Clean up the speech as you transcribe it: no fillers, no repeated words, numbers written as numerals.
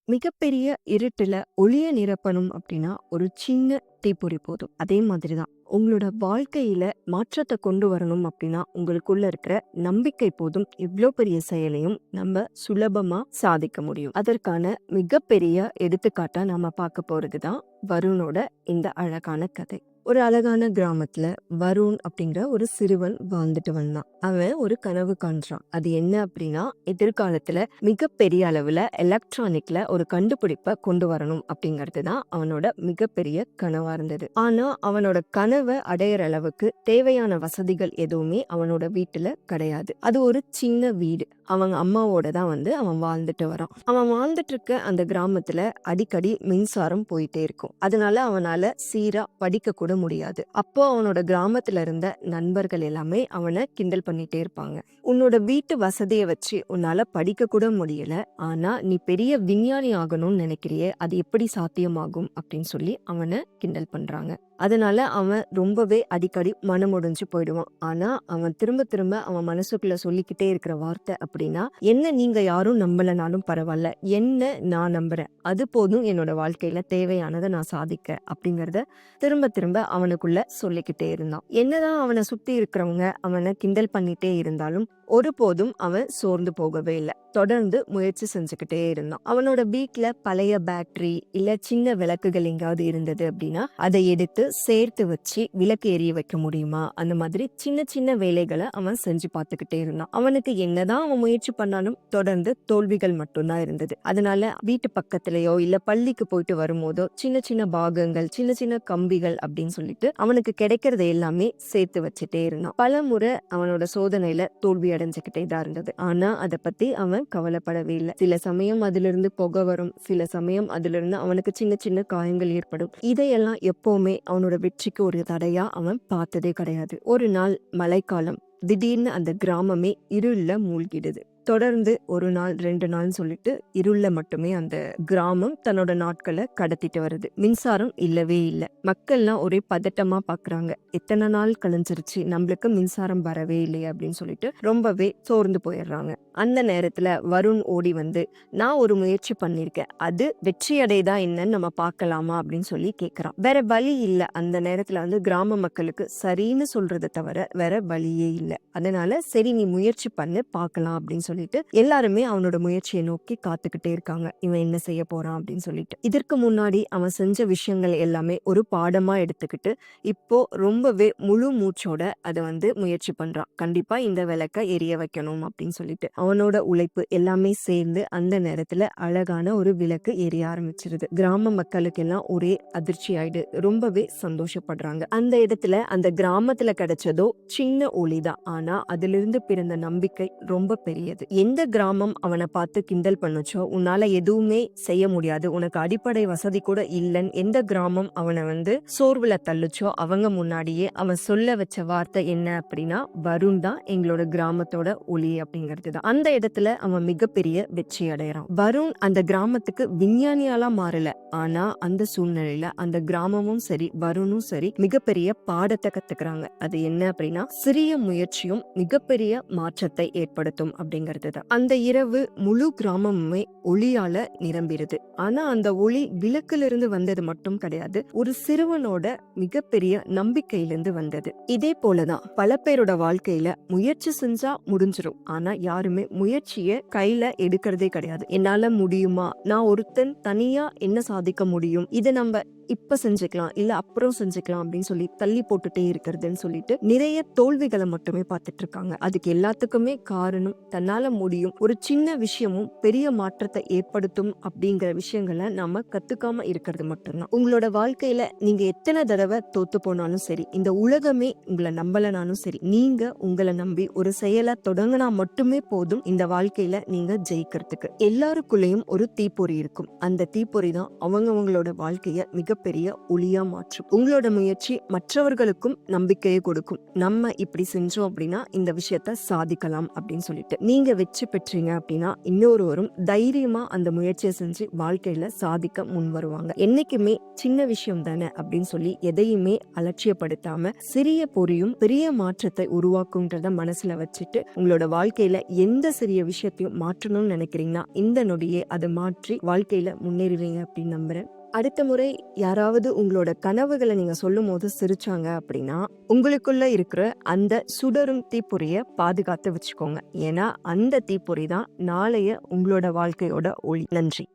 மிகப்பெரிய இருட்டுல ஒளிய நிரப்பணும் அப்படின்னா ஒரு சின்ன தீப்பொறி போதும். அதே மாதிரிதான் உங்களோட வாழ்க்கையில மாற்றத்தை கொண்டு வரணும் அப்படின்னா உங்களுக்குள்ள இருக்கிற நம்பிக்கை போதும். இவ்வளோ பெரிய செயலையும் நம்ம சுலபமா சாதிக்க முடியும். அதற்கான மிகப்பெரிய எடுத்துக்காட்டா நாம பார்க்க போறதுதான் வருணோட இந்த அழகான கதை. ஒரு அழகான கிராமத்துல வருண் அப்படிங்கிற ஒரு சிறுவன் வாழ்ந்துட்டு வந்தான். அவன் ஒரு கனவு காண்றான். அது என்ன அப்படின்னா, எதிர்காலத்துல மிகப்பெரிய அளவுல எலக்ட்ரானிக்ல ஒரு கண்டுபிடிப்பை கொண்டு வரணும் அப்படிங்கிறது தான் அவனோட மிகப்பெரிய கனவா இருந்தது. ஆனா அவனோட கனவை அடையிற அளவுக்கு தேவையான வசதிகள் எதுவுமே அவனோட வீட்டுல கிடையாது. அது ஒரு சின்ன வீடு. அவங்க அம்மாவோட தான் அவன் வாழ்ந்துட்டு வரான். அவன் வாழ்ந்துட்டு இருக்க அந்த கிராமத்துல அடிக்கடி மின்சாரம் போயிட்டே இருக்கும். அதனால அவனால சீரா படிக்க கூட முடியாது. அப்போ அவனோட கிராமத்துல இருந்த நண்பர்கள் எல்லாமே அவனை கிண்டல் பண்ணிட்டே இருப்பாங்க. உன்னோட வீட்டு வசதியை வச்சு உன்னால படிக்க கூட முடியல, ஆனா நீ பெரிய விஞ்ஞானி ஆகணும்னு நினைக்கிறியே, அது எப்படி சாத்தியமாகும் அப்படின்னு சொல்லி அவனை கிண்டல் பண்றாங்க. அதனால அவன் ரொம்பவே அடிக்கடி மனமுடைஞ்சு போயிடுவான். ஆனா அவன் திரும்ப திரும்ப அவன் மனசுக்குள்ள சொல்லிக்கிட்டே இருக்கிற வார்த்தை அப்படின்னா, என்ன நீங்க யாரும் நம்பலனாலும் பரவாயில்ல, என்ன நான் நம்புறேன், அது போதும் என்னோட வாழ்க்கையில தேவையானதை நான் சாதிக்க அப்படிங்கறத திரும்ப திரும்ப அவனுக்குள்ள சொல்லிக்கிட்டே இருந்தான். என்னதான் அவனை சுத்தி இருக்கிறவங்க அவனை கிண்டல் பண்ணிட்டே இருந்தாலும் ஒருபோதும் அவன் சோர்ந்து போகவே இல்லை. தொடர்ந்து முயற்சி செஞ்சுக்கிட்டே இருந்தான். அவனோட வீட்டுல பழைய பேட்டரி இல்ல சின்ன விளக்குகள் எங்காவது இருந்தது அப்படின்னா அதை எடுத்து சேர்த்து வச்சு விளக்கு எரிய வைக்க முடியுமா, அந்த மாதிரி சின்ன சின்ன வேலைகளை அவன் செஞ்சு பார்த்துக்கிட்டே இருந்தான். அவனுக்கு என்னதான் அவன் முயற்சி பண்ணாலும் தொடர்ந்து தோல்விகள் மட்டும்தான் இருந்தது. அதனால வீட்டு பக்கத்திலேயோ இல்ல பள்ளிக்கு போயிட்டு வரும்போதோ சின்ன சின்ன பாகங்கள், சின்ன சின்ன கம்பிகள் அப்படின்னு சொல்லிட்டு அவனுக்கு கிடைக்கிறது எல்லாமே சேர்த்து வச்சுட்டே இருந்தான். பல முறை அவனோட சோதனையில தோல்வி அடைஞ்சுக்கிட்டே தான் இருந்தது. ஆனா அதை பத்தி அவன் கவலைப்படவே இல்லை. சில சமயம் அதுல இருந்து புகை வரும், சில சமயம் அதுல இருந்து அவனுக்கு சின்ன சின்ன காயங்கள் ஏற்படும். இதையெல்லாம் எப்பவுமே அவனோட வெற்றிக்கு ஒரு தடையா அவன் பார்த்ததே கிடையாது. ஒரு நாள் மழைக்காலம், திடீர்னு அந்த கிராமமே இருள்ல மூழ்கிடுது. தொடர்ந்து ஒரு நாள் 2 நாள் சொல்லிட்டு இருள்ல மட்டுமே அந்த கிராமம் தன்னோட நாட்களை கடத்திட்டு வருது. மின்சாரம் இல்லவே இல்லை. மக்கள்லாம் ஒரே பதட்டமா பாக்குறாங்க. எத்தனை நாள் கழிஞ்சிருச்சு, நம்மளுக்கு மின்சாரம் வரவே இல்லையே அப்படின்னு சொல்லிட்டு ரொம்பவே சோர்ந்து போயிடுறாங்க. அந்த நேரத்துல வருண் ஓடி வந்து, நான் ஒரு முயற்சி பண்ணிருக்கேன், அது வெற்றி அடையதா என்னன்னு நம்ம பார்க்கலாமா அப்படின்னு சொல்லி கேட்கிறான். வேற வழி இல்லை. அந்த நேரத்துல கிராம மக்களுக்கு சரின்னு சொல்றதை தவிர வேற வழியே இல்லை. அதனால சரி நீ முயற்சி பண்ணு பார்க்கலாம் அப்படின்னு சொல்லிட்டு எல்லாருமே அவனோட முயற்சியை நோக்கி காத்துக்கிட்டே இருக்காங்க. இவன் என்ன செய்ய போறான் அப்படின்னு சொல்லிட்டு. இதற்கு முன்னாடி அவன் செஞ்ச விஷயங்கள் எல்லாமே ஒரு பாடமா எடுத்துக்கிட்டு இப்போ ரொம்பவே முழு மூச்சோட அதை முயற்சி பண்றான். கண்டிப்பா இந்த விளக்க எரிய வைக்கணும் அப்படின்னு சொல்லிட்டு அவனோட உழைப்பு எல்லாமே சேர்ந்து அந்த நேரத்துல அழகான ஒரு விளக்கு எரிய ஆரம்பிச்சிருது. கிராம மக்களுக்கு எல்லாம் ஒரே அதிர்ச்சி ஆயிடு, ரொம்பவே சந்தோஷப்படுறாங்க. அந்த இடத்துல அந்த கிராமத்துல கிடைச்சதோ சின்ன ஒளிதான், ஆனா அதுல இருந்து பிறந்த நம்பிக்கை ரொம்ப பெரியது. எந்த கிராமம் அவனை பார்த்து கிண்டல் பண்ணுச்சோ, உன்னால எதுவுமே செய்ய முடியாது, உனக்கு அடிப்படை வசதி கூட இல்லைன்னு எந்த கிராமம் அவனை சோர்வுல தள்ளுச்சோ, அவங்க முன்னாடியே அவன் சொல்ல வச்ச வார்த்தை என்ன அப்படின்னா, வருண் தான் எங்களோட கிராமத்தோட ஒளி அப்படிங்கிறது தான். அந்த இடத்துல அவன் மிகப்பெரிய வெற்றி அடையறான். வருண் அந்த கிராமத்துக்கு விஞ்ஞானியாலா மாறல, ஆனா அந்த சூழ்நிலையில அந்த கிராமமும் சரி வருணும் சரி மிகப்பெரிய பாடத்தை கத்துக்கிறாங்க. அது என்ன அப்படின்னா, சிறிய முயற்சியும் மிகப்பெரிய மாற்றத்தை ஏற்படுத்தும் அப்படிங்கிறது தான். அந்த இரவு முழு கிராமமுமே ஒளியால நிரம்பிடுது. ஆனா அந்த ஒளி விளக்குல இருந்து வந்தது மட்டும் கிடையாது, ஒரு சிறுவனோட மிகப்பெரிய நம்பிக்கையிலிருந்து வந்தது. இதே போலதான் பல பேரோட வாழ்க்கையில முயற்சி செஞ்சா முடிஞ்சிரும், ஆனா யாருமே முயற்சிய கையில எடுக்கிறதே கிடையாது. என்னால முடியுமா, நான் ஒருத்தன் தனியா என்ன சாதிக்க முடியும், இதை நம்ம இப்ப செஞ்சுக்கலாம் இல்ல அப்புறம் செஞ்சுக்கலாம் அப்படின்னு சொல்லி தள்ளி போட்டுட்டே இருக்கிறதுன்னு சொல்லிட்டு நிறைய தோல்விகளை மட்டுமே பார்த்துட்டு இருக்காங்க. அதுக்கு எல்லாத்துக்குமே காரணம் தன்னால முடியும், ஒரு சின்ன விஷயமும் பெரிய மாற்றத்தை ஏற்படுத்தும் அப்படிங்கிற விஷயங்களை நாம கத்துக்காம இருக்கிறது மட்டும்தான். உங்களோட வாழ்க்கையில நீங்க எத்தனை தடவை தோத்து போனாலும் சரி, இந்த உலகமே உங்களை நம்பலனாலும் சரி, நீங்க உங்களை நம்பி ஒரு செயலை தொடங்கினா மட்டுமே போதும் இந்த வாழ்க்கையில நீங்க ஜெயிக்கிறதுக்கு. எல்லாருக்குள்ளேயும் ஒரு தீப்பொறி இருக்கும். அந்த தீப்பொறி தான் அவங்களோட வாழ்க்கைய மிக மிகப்பெரிய ஒளியா மாற்றும். உங்களோட முயற்சி மற்றவர்களுக்கும் நம்பிக்கையை கொடுக்கும். நம்ம இப்படி செஞ்சோம் அப்படின்னா இந்த விஷயத்த சாதிக்கலாம் அப்படின்னு சொல்லிட்டு நீங்க வெற்றி பெற்றீங்க அப்படின்னா இன்னொருவரும் தைரியமா அந்த முயற்சியை செஞ்சு வாழ்க்கையில சாதிக்க முன் வருவாங்க. என்னைக்குமே சின்ன விஷயம் தானே அப்படின்னு சொல்லி எதையுமே அலட்சியப்படுத்தாம சிறிய பொறியும் பெரிய மாற்றத்தை உருவாக்குன்றத மனசுல வச்சுட்டு உங்களோட வாழ்க்கையில எந்த சிறிய விஷயத்தையும் மாற்றணும்னு நினைக்கிறீங்கன்னா இந்த நொடியே அதை மாற்றி வாழ்க்கையில முன்னேறுவீங்க அப்படின்னு நம்புறேன். அடுத்த முறை யாராவது உங்களோட கனவுகளை நீங்க சொல்லும் போது சிரிச்சாங்க அப்படின்னா உங்களுக்குள்ள இருக்கிற அந்த சுடரும் தீப்பொறிய பாதுகாத்து வச்சுக்கோங்க. ஏன்னா அந்த தீப்பொறி தான் நாளைய உங்களோட வாழ்க்கையோட ஒளி. நன்றி.